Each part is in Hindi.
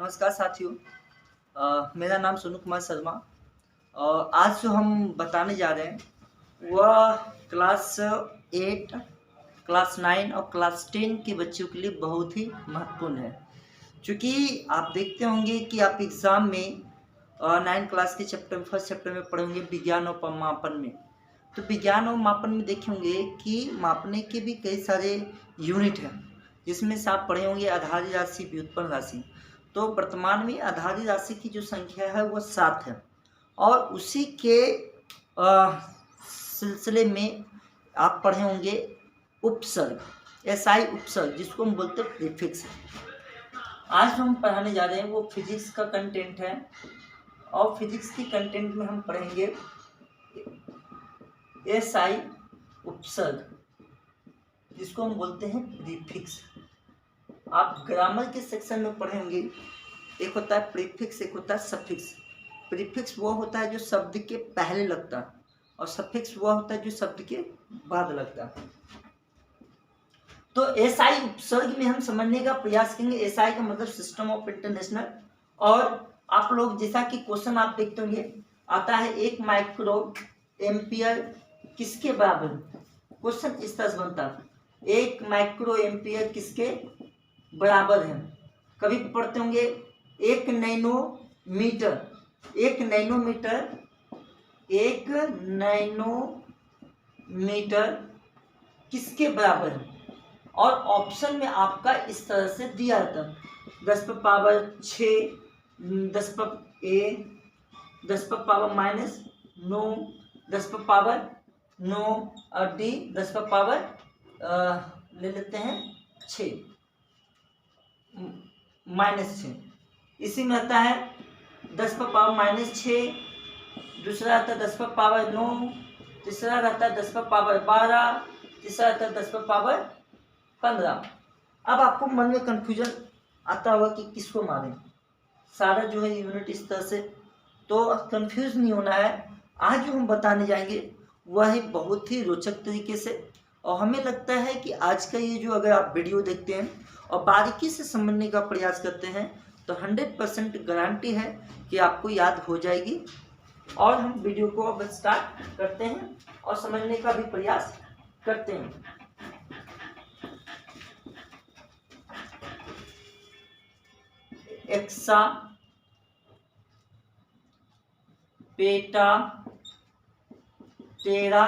नमस्कार साथियों। मेरा नाम सोनू कुमार शर्मा और आज जो हम बताने जा रहे हैं वह क्लास 8, क्लास 9 और क्लास 10 के बच्चों के लिए बहुत ही महत्वपूर्ण है। क्योंकि आप देखते होंगे कि आप एग्ज़ाम में 9 क्लास के फर्स्ट चैप्टर में पढ़ेंगे विज्ञान और मापन में। तो विज्ञान और मापन में देखेंगे कि मापने के भी कई सारे यूनिट हैं, जिसमें से आप पढ़े होंगे आधारी राशि, व्युत्पन्न राशि। तो वर्तमान में आधारी राशि की जो संख्या है वो 7 है और उसी के सिलसिले में आप पढ़े होंगे उपसर्ग, एसआई उपसर्ग, जिसको हम बोलते हैं प्रीफिक्स। आज जो हम पढ़ाने जा रहे हैं वो फिजिक्स का कंटेंट है और फिजिक्स की कंटेंट में हम पढ़ेंगे एसआई उपसर्ग, जिसको हम बोलते हैं प्रीफिक्स। आप ग्रामर के सेक्शन में पढ़े होंगे, एक होता है प्रीफिक्स, एक होता है सफिक्स। प्रीफिक्स वो होता है जो शब्द के पहले लगता है और सफिक्स वो होता है जो शब्द के बाद लगता है। तो एसआई उपसर्ग में हम समझने का प्रयास करेंगे। एसआई का मतलब सिस्टम ऑफ इंटरनेशनल, और आप लोग जैसा कि क्वेश्चन आप देखते होंगे आता है 1 माइक्रो एम्पियर किसके बराबर। क्वेश्चन इस तरह से बनता है 1 माइक्रो एम्पियर किसके बराबर है। कभी पढ़ते होंगे 1 नैनोमीटर, 1 नैनोमीटर, 1 नैनोमीटर किसके बराबर है। और ऑप्शन में आपका इस तरह से दिया था 10 पर पावर 6, 10 पर ए, 10 पर पावर -9, 10 पर पावर 9 और डी 10 पर पावर ले लेते हैं 6 -6। इसी में आता है 10 पर पावर -6, दूसरा आता है 10 पर पावर 9, तीसरा रहता है 10 पर पावर 12, तीसरा रहता है 10 पर पावर 15। अब आपको मन में कंफ्यूजन आता होगा कि किसको मारें, सारा जो है यूनिट इस तरह से, तो कंफ्यूज नहीं होना है। आज जो हम बताने जाएंगे वह है बहुत ही रोचक तरीके से, और हमें लगता है कि आज का ये जो अगर आप वीडियो देखते हैं और बारीकी से समझने का प्रयास करते हैं तो 100% गारंटी है कि आपको याद हो जाएगी। और हम वीडियो को अब स्टार्ट करते हैं और समझने का भी प्रयास करते हैं। Exa, peta, tera,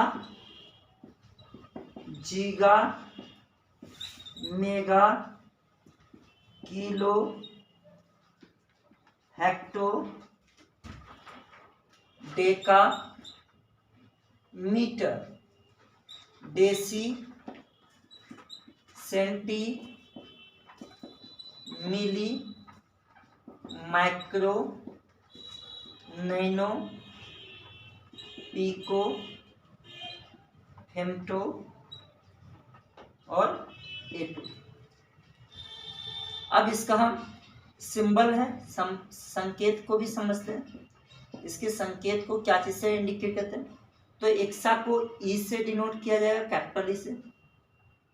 giga, mega, kilo, hecto, deca, metre, deci, centi, milli, micro, nano, pico, femto और एटो। अब इसका हम सिंबल है, संकेत को भी समझते हैं। इसके संकेत को क्या चीज से इंडिकेट करते हैं, तो एक्सा को ई से डिनोट किया जाएगा, कैपिटल ई से,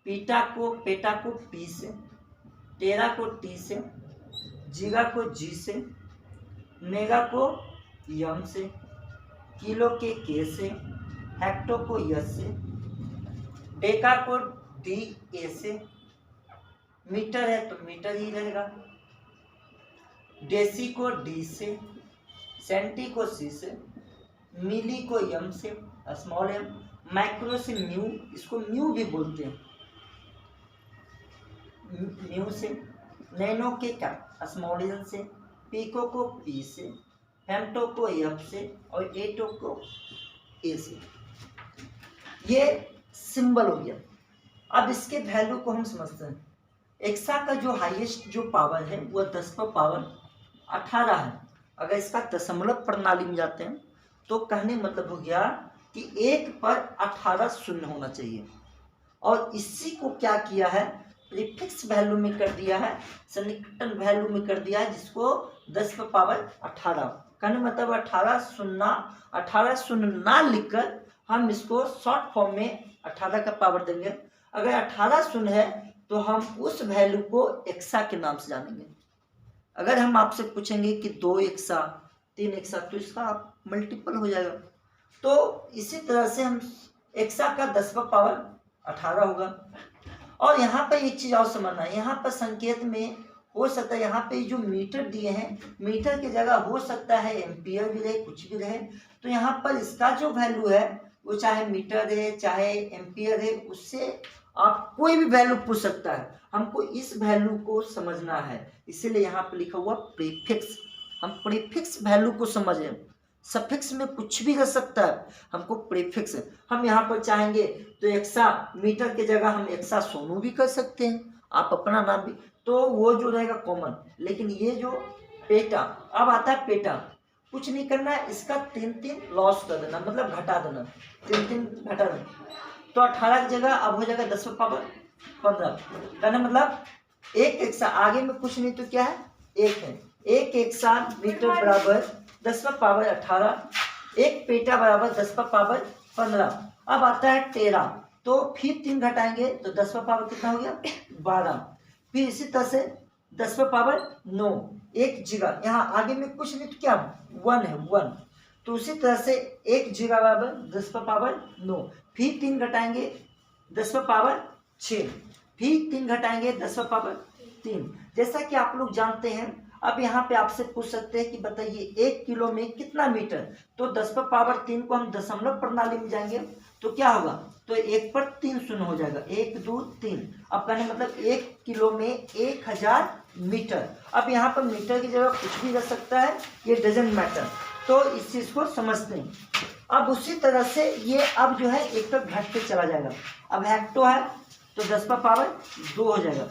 पेटा को पी से, टेरा को टी से, जीगा को जी से, मेगा को यम से, किलो के से, हेक्टो को यस से, डेका को डी ए से, मीटर है तो मीटर ही रहेगा, डेसी को डी से, सेंटी को सी से, मिली को यम से, स्मॉल एम, माइक्रो से म्यू, इसको म्यू भी बोलते हैं, म्यू से, नैनो के क्या स्मॉल एल से, पिको को पी से, फेम्टो को एफ से और एटो को ए से। ये सिंबल हो गया। अब इसके वैल्यू को हम समझते हैं। एक्सा का जो हाईएस्ट जो पावर है वह 10 पर पावर 18 है। अगर इसका दशमलव प्रणाली में जाते हैं तो कहने मतलब हो गया कि 1 पर 18 शून्य होना चाहिए, और इसी को क्या किया है, प्रीफिक्स वैल्यू में कर दिया है, सन्निकटन वैल्यू में कर दिया है, जिसको 10 पर पावर 18 कहने मतलब 18 शून्य ना लिखकर हम इसको शॉर्ट फॉर्म में 18 का पावर देंगे। अगर 18 शून्य है तो हम उस वैल्यू को एक्सा के नाम से जानेंगे। अगर हम आपसे पूछेंगे कि 2 एक्सा 3 एक्सा, तो इसका आप मल्टीपल हो जाएगा। तो इसी तरह से हम एक्सा का 10⁻18 होगा। और यहाँ पर एक चीज और समझना है, यहाँ पर संकेत में हो सकता है यहाँ पे जो मीटर दिए हैं, मीटर की जगह हो सकता है एम्पियर भी रहे, कुछ भी रहे। तो यहाँ पर इसका जो वैल्यू है वो चाहे मीटर है चाहे एम्पियर है, उससे आप कोई भी वैल्यू पूछ सकता है। हमको इस वैल्यू को समझना है, इसीलिए यहाँ पर लिखा हुआ प्रीफिक्स। हम प्रीफिक्स वैल्यू को समझें। सफिक्स में कुछ भी रह सकता है, हमको प्रीफिक्स। हम यहाँ पर चाहेंगे तो एक्सा मीटर की जगह हम एक्सा सोनू भी कर सकते हैं, आप अपना नाम भी, तो वो जो रहेगा कॉमन। लेकिन ये जो पेटा, अब आता है पेटा, कुछ नहीं करना है, इसका 3 लॉस कर देना, मतलब घटा देना, 3 घटा देना। तो 18 की जगह अब हो जाएगा 10⁻15। कहना मतलब एक एक्सा, आगे में कुछ नहीं तो क्या है, एक है। एक एक्सा मीटर बराबर 10⁻18, एक पेटा बराबर 10⁻15। अब आता है 13, तो फिर 3 घटाएंगे तो 10⁻ कितना हो गया, 12। फिर इसी तरह से 10⁻9, एक जगह, यहाँ आगे में कुछ नहीं तो क्या 1 है, 1। तो उसी तरह से एक जगह बराबर 10⁻9, फिर 3 घटाएंगे 10⁻6, फिर 3 घटाएंगे 10⁻3। जैसा कि आप लोग जानते हैं, अब यहाँ पे आपसे पूछ सकते हैं कि बताइए 1 किलो में कितना मीटर। तो 10⁻3 को हम दशमलव प्रणाली में जाएंगे तो क्या होगा, तो 1 पर 3 शून्य हो जाएगा, 1 2 3। अब कहने मतलब 1 किलो में 1000 मीटर। अब यहाँ पर मीटर की जगह कुछ भी रह सकता है, ये डजंट मैटर। तो इस चीज को समझते हैं। अब उसी तरह से ये अब जो है एक पर घटते चला जाएगा। अब हेक्टो है तो 10⁻2 हो जाएगा।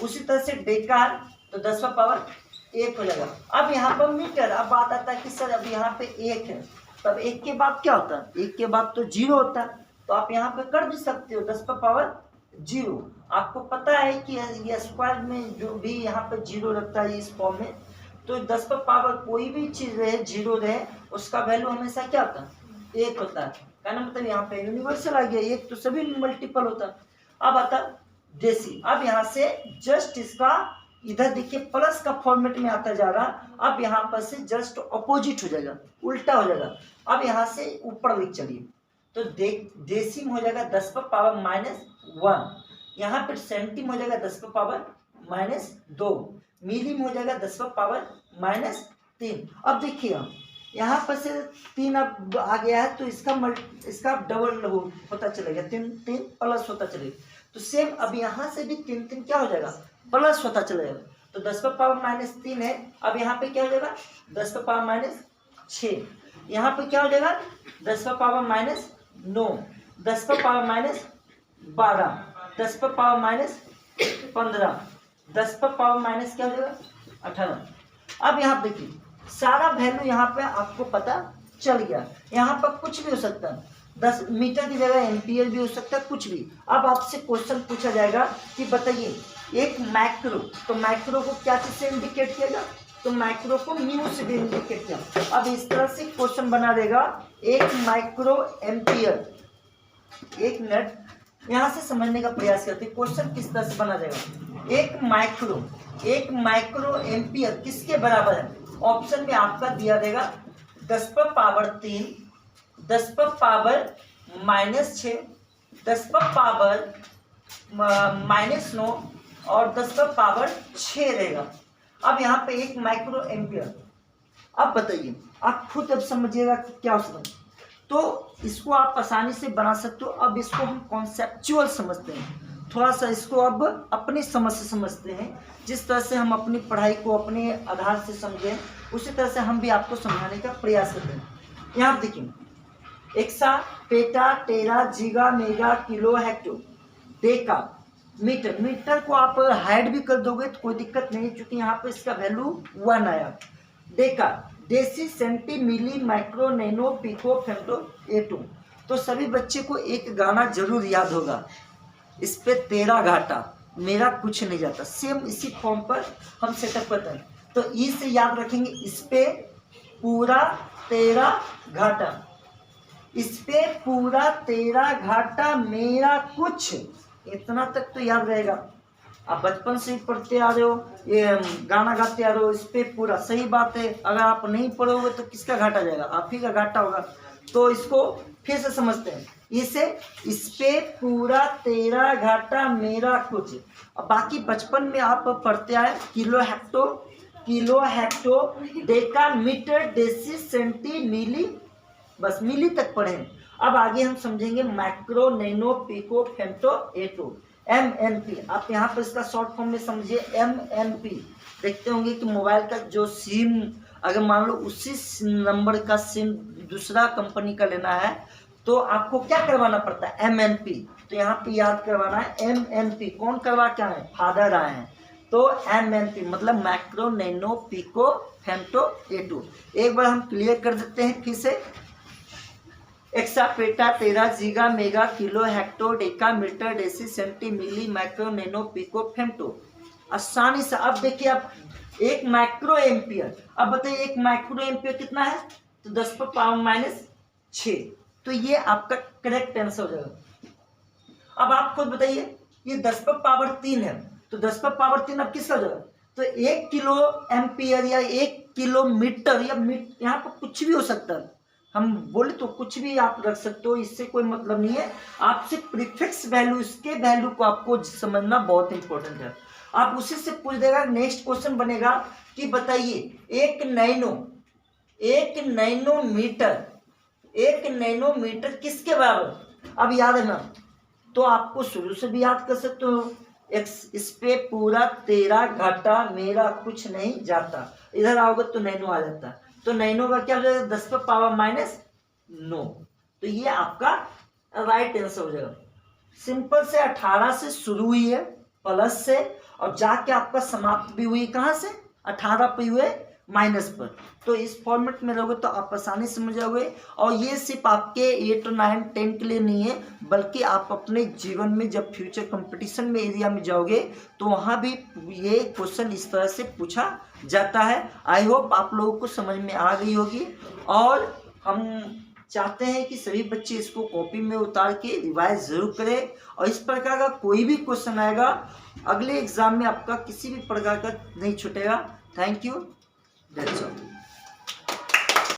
उसी तरह से डेकार तो 10⁻1 हो जाएगा। अब यहाँ पर मीटर, अब बात आता है कि सर अब यहाँ पे 1 है, तब 1 के बाद क्या होता है, 1 के बाद तो 0 होता है। तो आप यहाँ पे कर भी सकते हो 10⁻0। आपको पता है कि ये स्क्वायर में जो भी यहाँ पे 0 रखता है इस फॉर्म में, तो 10⁻, कोई भी चीज रहे 0 रहे, उसका वैल्यू हमेशा क्या होता है, 1 होता है। कहना मतलब यहाँ पे यूनिवर्सल आ गया, 1 तो सभी मल्टीपल होता है। अब आता देसी, अब यहाँ से जस्ट इसका इधर देखिए प्लस का फॉर्मेट में आता जा रहा, अब यहाँ पर से जस्ट अपोजिट हो जाएगा, उल्टा हो जाएगा। अब यहाँ से ऊपर लिख चलिए, तो डेसिम हो जाएगा 10⁻−1, यहाँ पर सेंटीम हो जाएगा 10⁻−2, मिलीम हो जाएगा 10⁻−3। अब देखिए हम यहाँ पर से 3 अब आ गया है, तो इसका डबल होता चलेगा, 3 प्लस होता चलेगा। तो सेम अब यहाँ से भी 3 क्या हो जाएगा, प्लस होता चलेगा। तो 10⁻−3 है, अब यहाँ पे क्या हो जाएगा 10⁻−6, यहाँ पे क्या हो जाएगा 10⁻−9, 10⁻−12, 10⁻−15, 10⁻- क्या हो जाएगा 18। अब यहाँ देखिए सारा वैल्यू यहाँ पे आपको पता चल गया। यहाँ पर कुछ भी हो सकता है, 10 मीटर की जगह एम्पियर भी हो सकता है, कुछ भी। अब आपसे क्वेश्चन पूछा जाएगा कि बताइए एक माइक्रो, तो माइक्रो को क्या चीज से इंडिकेट किया, तो माइक्रो को म्यू से भी इंडिकेट किया। अब इस तरह से क्वेश्चन बना देगा, एक माइक्रो एम्पियर, एक मिनट यहाँ से समझने का प्रयास करते हैं क्वेश्चन किस तरह से बना जाएगा। एक माइक्रो एम्पियर किसके बराबर है, ऑप्शन में आपका दिया देगा 10⁻3, 10⁻−6, 10⁻−9 और 10⁻6 रहेगा। अब यहाँ पे एक माइक्रो एम्पियर, अब बताइए आप खुद अब समझिएगा कि क्या समझ, तो इसको आप आसानी से बना सकते हो। अब इसको हम कॉन्सेप्चुअल समझते हैं, थोड़ा सा इसको अब अपनी समझ से समझते हैं। जिस तरह से हम अपनी पढ़ाई को अपने आधार से समझें, उसी तरह से हम भी आपको समझाने का प्रयास करते हैं। यहाँ देखिए exa, peta, tera, giga, mega, kilo, hecto, deca, metre. Metre को आप हाइड भी कर दोगे तो कोई दिक्कत नहीं, क्योंकि यहाँ पे इसका वैल्यू 1 आया। Deka, deci, centi, milli, micro, nano, pico, femto, एटो। तो सभी बच्चे को एक गाना जरूर याद होगा, इस पे तेरा घाटा मेरा कुछ नहीं जाता। सेम इसी फॉर्म पर हम सेटअप करते हैं, तो ई से याद रखेंगे, इस पे पूरा तेरा घाटा, इस पे पूरा तेरा घाटा मेरा कुछ, इतना तक तो याद रहेगा। आप बचपन से ही पढ़ते आ रहे हो, ये गाना गाते आ रहे हो, इस पे पूरा सही बात है। अगर आप नहीं पढ़ोगे तो किसका घाटा जाएगा? आप ही का घाटा होगा। तो इसको फिर से समझते हैं, इस पे पूरा तेरा घाटा मेरा कुछ। अब बाकी बचपन में आप पढ़ते आए kilo hecto deca metre deci centi milli, बस मिली तक पढ़े। अब आगे हम समझेंगे micro nano pico femto atto MNP। आप यहाँ पर इसका शॉर्ट फॉर्म में समझिए MNP। देखते होंगे कि मोबाइल का जो सिम, अगर मान लो उसी नंबर का सिम दूसरा कंपनी का लेना है तो आपको क्या करवाना पड़ता है? MNP। तो यहाँ पे याद करवाना है MNP। कौन करवा क्या है? फादर आए हैं। तो MNP मतलब माइक्रो नैनो पिको फेम्टो एटो। एक बार हम क्लियर कर देते हैं फिर से। Exa peta tera giga mega kilo hecto deca metre deci centi milli micro nano pico femto. आसानी से अब देखिए, आप एक माइक्रो एम्पियर, अब बताइए एक माइक्रो एम्पियर कितना है? तो 10 पर पावर -6। तो ये आपका करेक्ट आंसर हो जाएगा। अब आप खुद बताइए, ये 10 पर पावर 3 है, तो 10 पर पावर 3 अब किसका हो जाएगा? तो 1 किलो एम्पियर या 1 किलोमीटर या यहाँ पर कुछ भी हो सकता है। हम बोले तो कुछ भी आप रख सकते हो, इससे कोई मतलब नहीं है। आप सिर्फ प्रीफिक्स वैल्यू, इसके वैल्यू को आपको समझना बहुत इंपॉर्टेंट है। आप उसी से पूछ देगा। नेक्स्ट क्वेश्चन बनेगा कि बताइए एक नैनोमीटर किसके बराबर? अब याद है ना, तो आपको शुरू से भी याद कर सकते हो। इस पे पूरा तेरा घाटा मेरा कुछ नहीं जाता। इधर आओगे तो नैनो आ जाता। तो नैनो का क्या हो जाएगा? 10 पर पावर -9। तो ये आपका राइट आंसर हो जाएगा। सिंपल से 18 से शुरू हुई है प्लस से, और जाके आपका समाप्त भी हुई कहाँ से? 18 पे हुए माइनस पर। तो इस फॉर्मेट में रहोगे तो आप आसानी से समझ जाओगे। और ये सिर्फ आपके 8, 9, 10 के लिए नहीं है, बल्कि आप अपने जीवन में जब फ्यूचर कंपटीशन में एरिया में जाओगे तो वहाँ भी ये क्वेश्चन इस तरह से पूछा जाता है। आई होप आप लोगों को समझ में आ गई होगी, और हम चाहते हैं कि सभी बच्चे इसको कॉपी में उतार के रिवाइज जरूर करें। और इस प्रकार का कोई भी क्वेश्चन आएगा अगले एग्जाम में आपका किसी भी प्रकार का नहीं छूटेगा। Thank you. That's all.